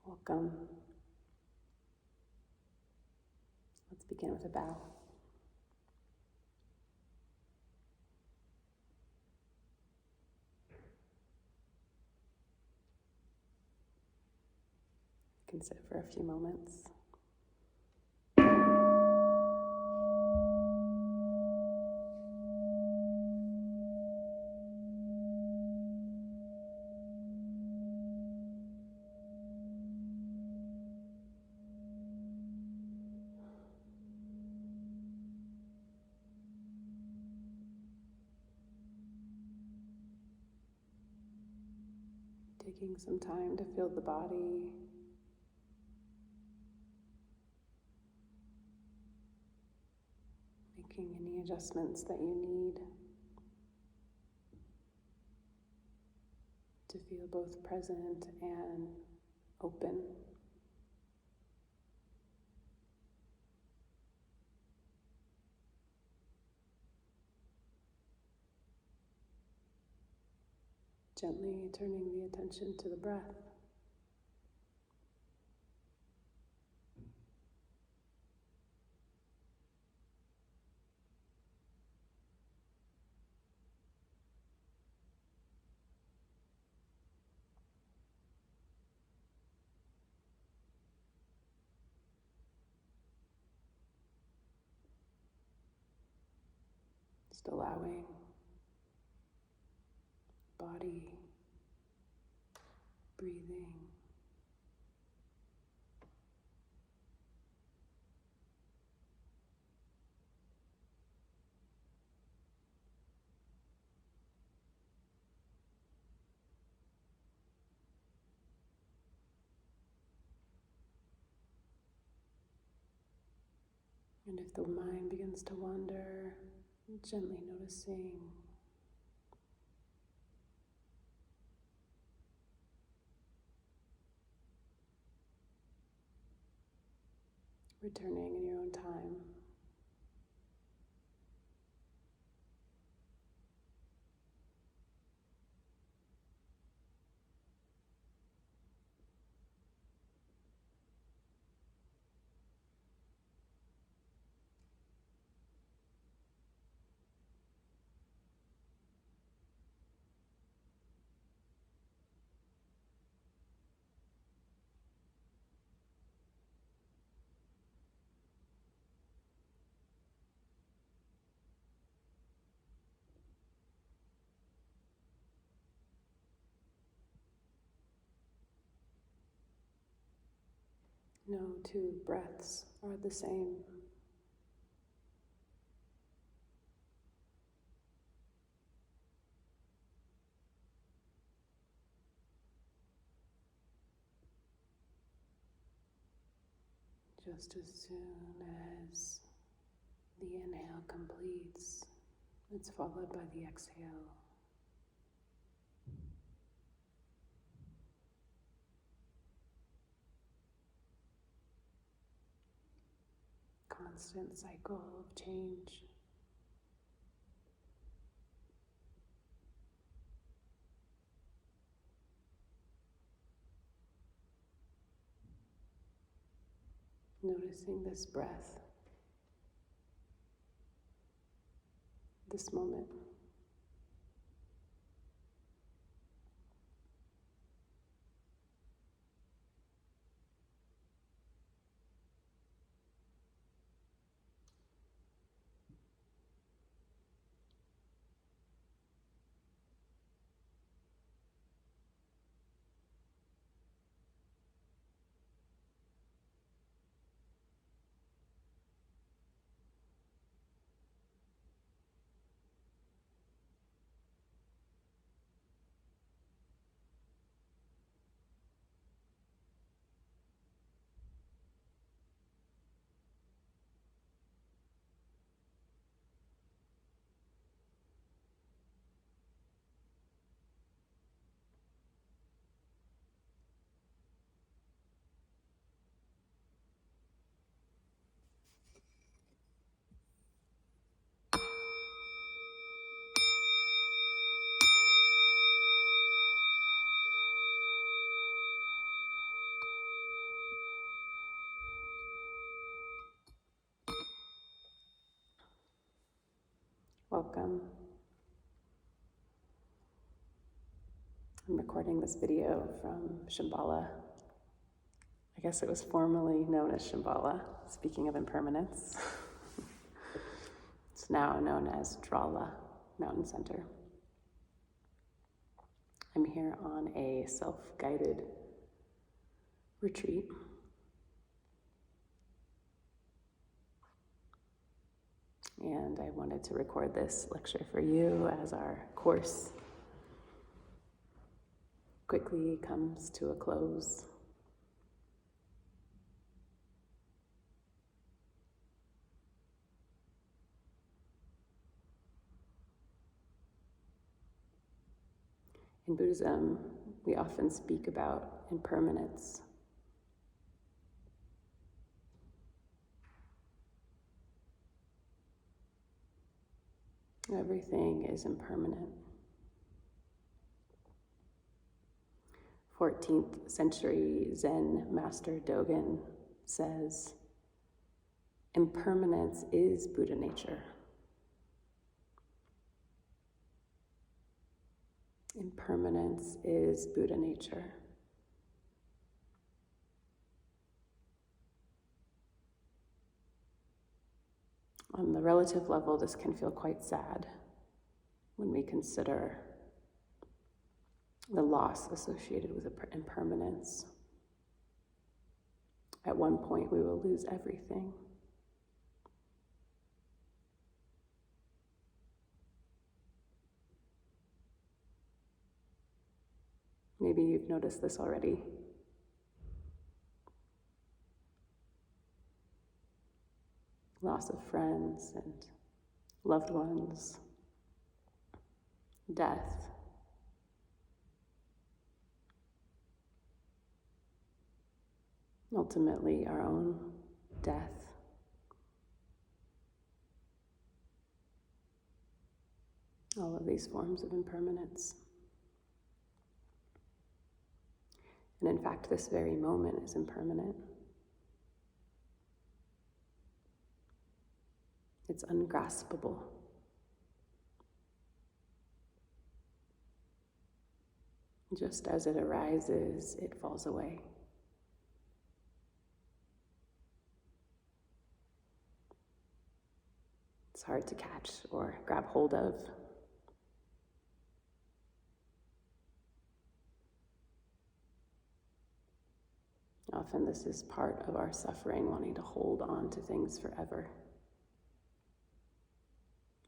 Welcome. Let's begin with a bow. You can sit for a few moments. Taking some time to feel the body. Making any adjustments that you need to feel both present and open. Gently turning the attention to the breath. Just allowing body, breathing, and if the mind begins to wander, gently noticing. Returning in your own time. No two breaths are the same. Just as soon as the inhale completes, it's followed by the exhale. Constant cycle of change. Noticing this breath, this moment. Welcome. I'm recording this video from Shambhala. I guess it was formerly known as Shambhala, speaking of impermanence. It's now known as Drala Mountain Center. I'm here on a self-guided retreat. And I wanted to record this lecture for you as our course quickly comes to a close. In Buddhism, we often speak about impermanence. Everything is impermanent. 14th century Zen master Dogen says, impermanence is Buddha nature. Impermanence is Buddha nature. On the relative level, this can feel quite sad when we consider the loss associated with impermanence. At one point, we will lose everything. Maybe you've noticed this already. Loss of friends and loved ones, death, ultimately our own death. All of these forms of impermanence. And in fact, this very moment is impermanent. It's ungraspable. Just as it arises, it falls away. It's hard to catch or grab hold of. Often this is part of our suffering, wanting to hold on to things forever.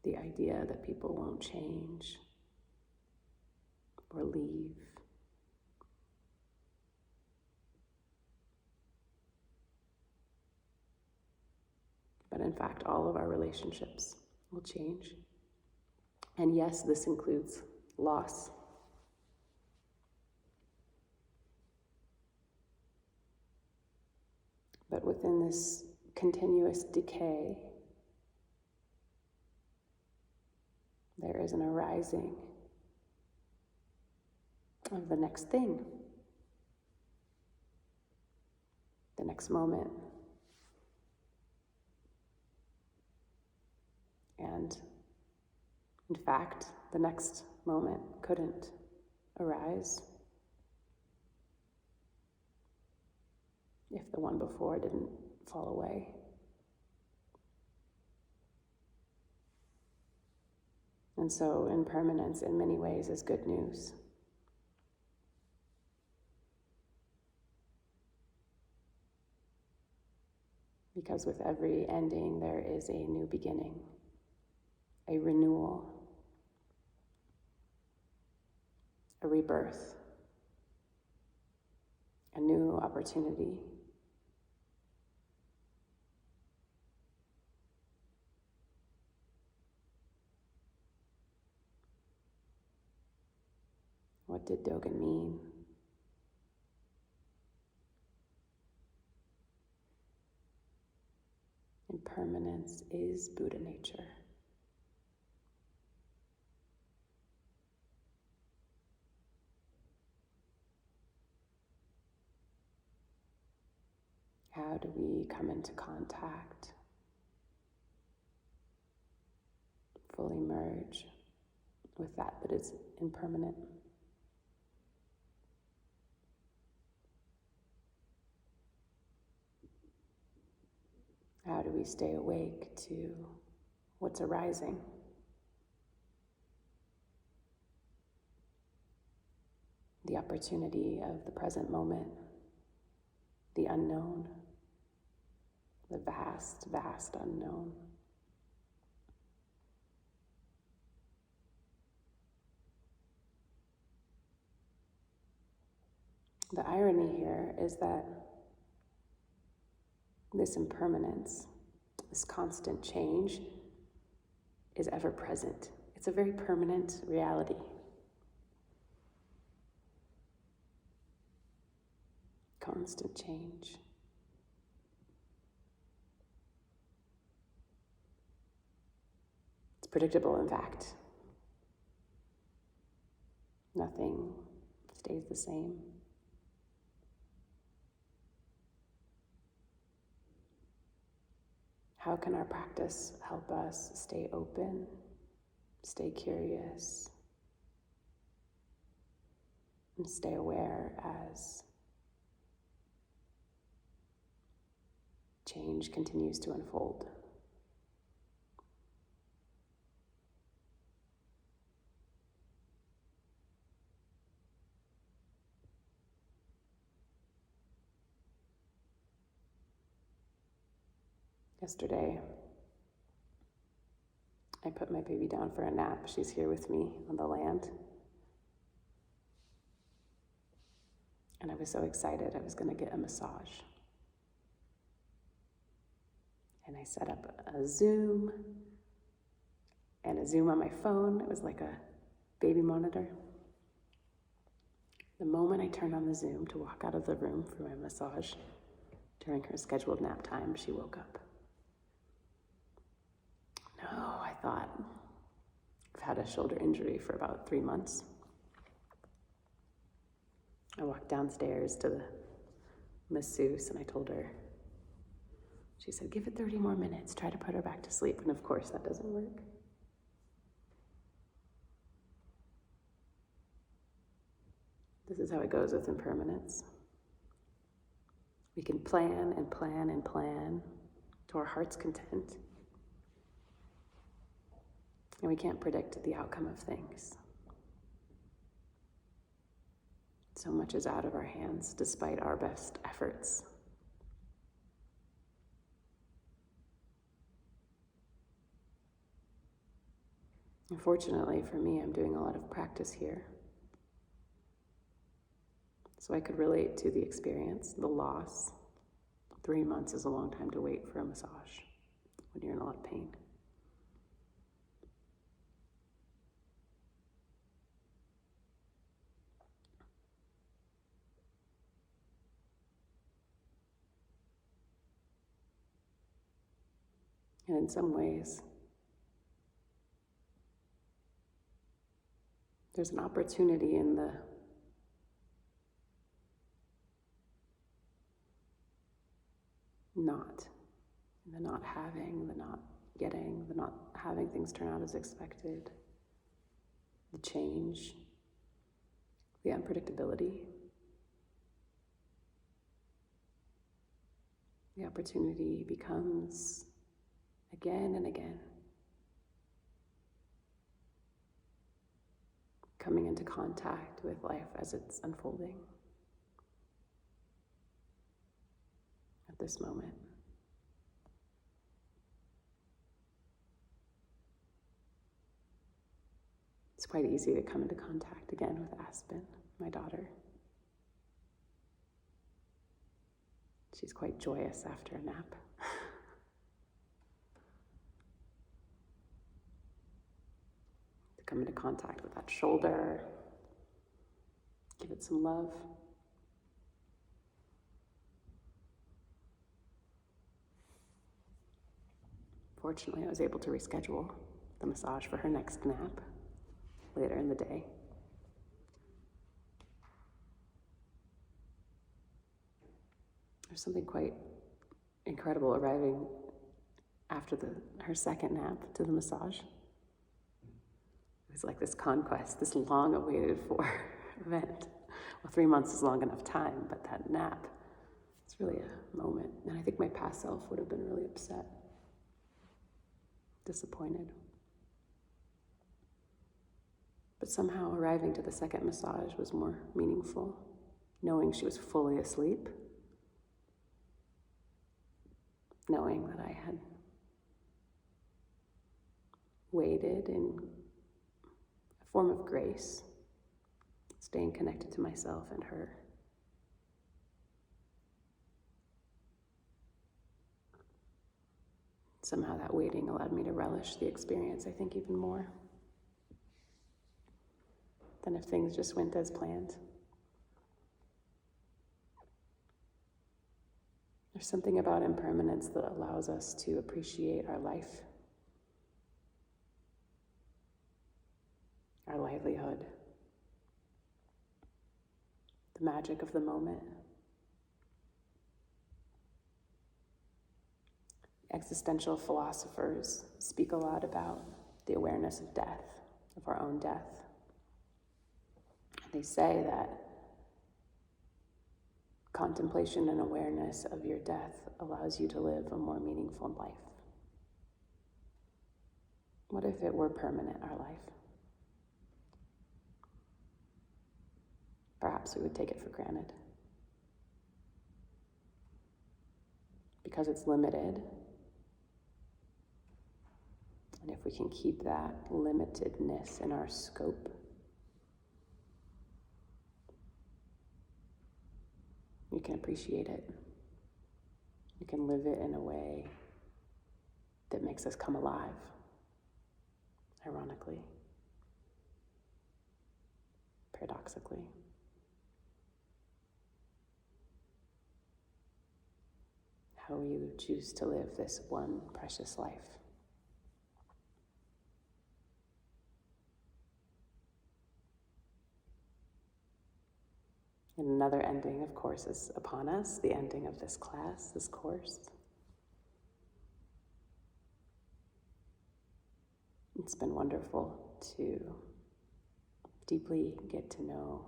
The idea that people won't change or leave. But in fact, all of our relationships will change. And yes, this includes loss. But within this continuous decay, there is an arising of the next thing, the next moment. And in fact, the next moment couldn't arise if the one before didn't fall away. And so impermanence in many ways is good news. Because with every ending, there is a new beginning, a renewal, a rebirth, a new opportunity. What did Dogen mean? Impermanence is Buddha nature. How do we come into contact, fully merge with that is impermanent. How do we stay awake to what's arising? The opportunity of the present moment, the unknown, the vast, vast unknown. The irony here is that this impermanence, this constant change, is ever present. It's a very permanent reality. Constant change. It's predictable, in fact. Nothing stays the same. How can our practice help us stay open, stay curious, and stay aware as change continues to unfold? Yesterday, I put my baby down for a nap. She's here with me on the land. And I was so excited I was going to get a massage. And I set up a Zoom and a Zoom on my phone. It was like a baby monitor. The moment I turned on the Zoom to walk out of the room for my massage, during her scheduled nap time, she woke up. No, I thought, I've had a shoulder injury for about 3 months. I walked downstairs to the masseuse and I told her, she said, give it 30 more minutes, try to put her back to sleep. And of course, that doesn't work. This is how it goes with impermanence. We can plan and plan and plan to our heart's content. And we can't predict the outcome of things. So much is out of our hands despite our best efforts. Unfortunately for me, I'm doing a lot of practice here. So I could relate to the experience, the loss. 3 months is a long time to wait for a massage when you're in a lot of pain. And in some ways, there's an opportunity in the not having, the not getting, the not having things turn out as expected, the change, the unpredictability. The opportunity becomes again and again coming into contact with life as it's unfolding at this moment. It's quite easy to come into contact again with Aspen, my daughter. She's quite joyous after a nap. To come into contact with that shoulder, give it some love. Fortunately, I was able to reschedule the massage for her next nap later in the day. There's something quite incredible arriving after her second nap to the massage. It's like this conquest, this long awaited for event. Well, 3 months is long enough time, but that nap, it's really a moment. And I think my past self would have been really upset, disappointed. But somehow arriving to the second massage was more meaningful, knowing she was fully asleep, knowing that I had waited in a form of grace, staying connected to myself and her. Somehow that waiting allowed me to relish the experience, I think, even more than if things just went as planned. There's something about impermanence that allows us to appreciate our life, our livelihood, the magic of the moment. Existential philosophers speak a lot about the awareness of death, of our own death. They say that contemplation and awareness of your death allows you to live a more meaningful life. What if it were permanent, our life? Perhaps we would take it for granted. Because it's limited, and if we can keep that limitedness in our scope, you can appreciate it. You can live it in a way that makes us come alive, ironically, paradoxically. How will you choose to live this one precious life? And another ending, of course, is upon us, the ending of this class, this course. It's been wonderful to deeply get to know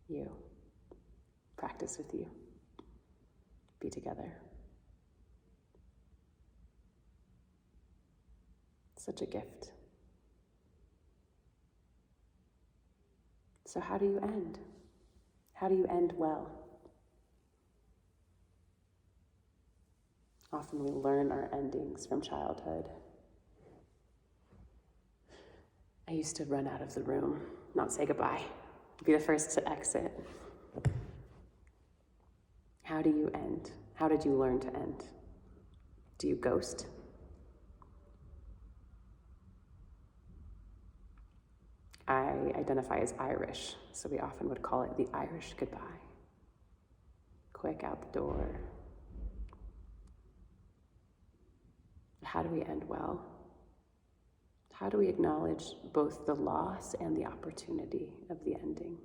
you, practice with you, be together. Such a gift. So how do you end? How do you end well? Often we learn our endings from childhood. I used to run out of the room, not say goodbye, be the first to exit. How do you end? How did you learn to end? Do you ghost? I identify as Irish, so we often would call it the Irish goodbye. Quick out the door. How do we end well? How do we acknowledge both the loss and the opportunity of the ending?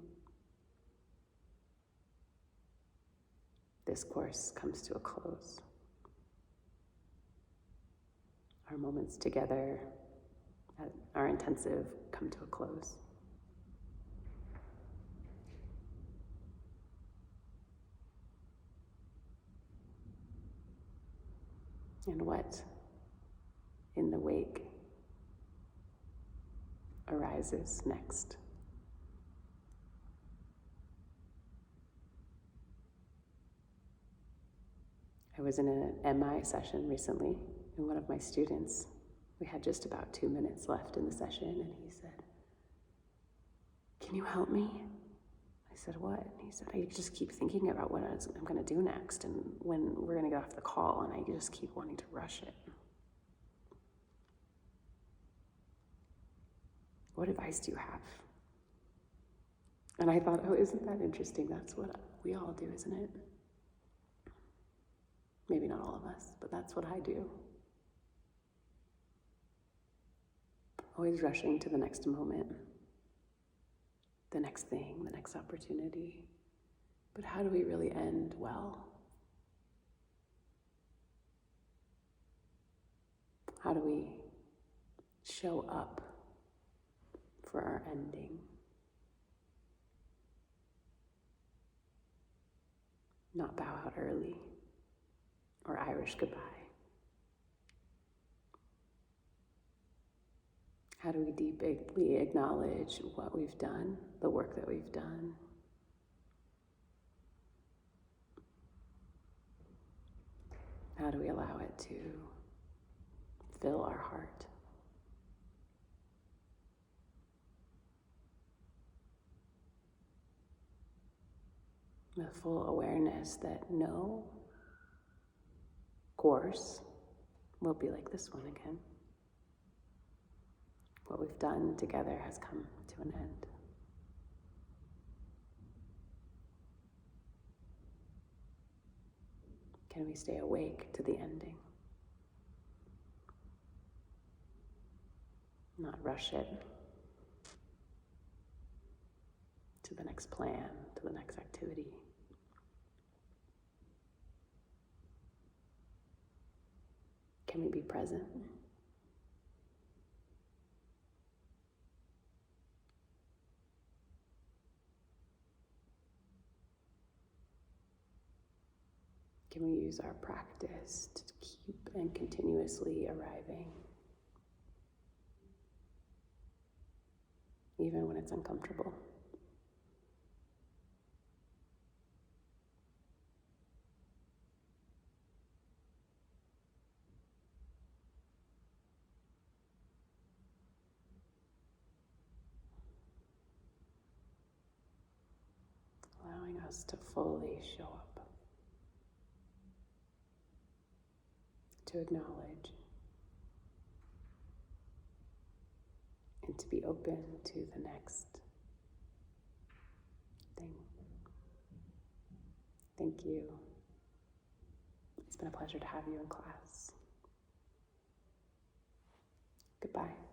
This course comes to a close. Our moments together at our intensive come to a close. And what in the wake arises next? I was in an MI session recently, and one of my students, we had just about 2 minutes left in the session, and he said, "Can you help me?" I said, "What?" And he said, "I just keep thinking about what I'm going to do next, and when we're going to get off the call, and I just keep wanting to rush it. What advice do you have?" And I thought, oh, isn't that interesting? That's what we all do, isn't it? Maybe not all of us, but that's what I do. Always rushing to the next moment, the next thing, the next opportunity. But how do we really end well? How do we show up for our ending. Not bow out early or Irish goodbye. How do we deeply acknowledge what we've done, the work that we've done? How do we allow it to fill our heart? With full awareness that no course will be like this one again. What we've done together has come to an end. Can we stay awake to the ending? Not rush it to the next plan, to the next activity. Can we be present? Can we use our practice to keep and continuously arriving, even when it's uncomfortable? Allowing us to fully show up, to acknowledge, and to be open to the next thing. Thank you. It's been a pleasure to have you in class. Goodbye.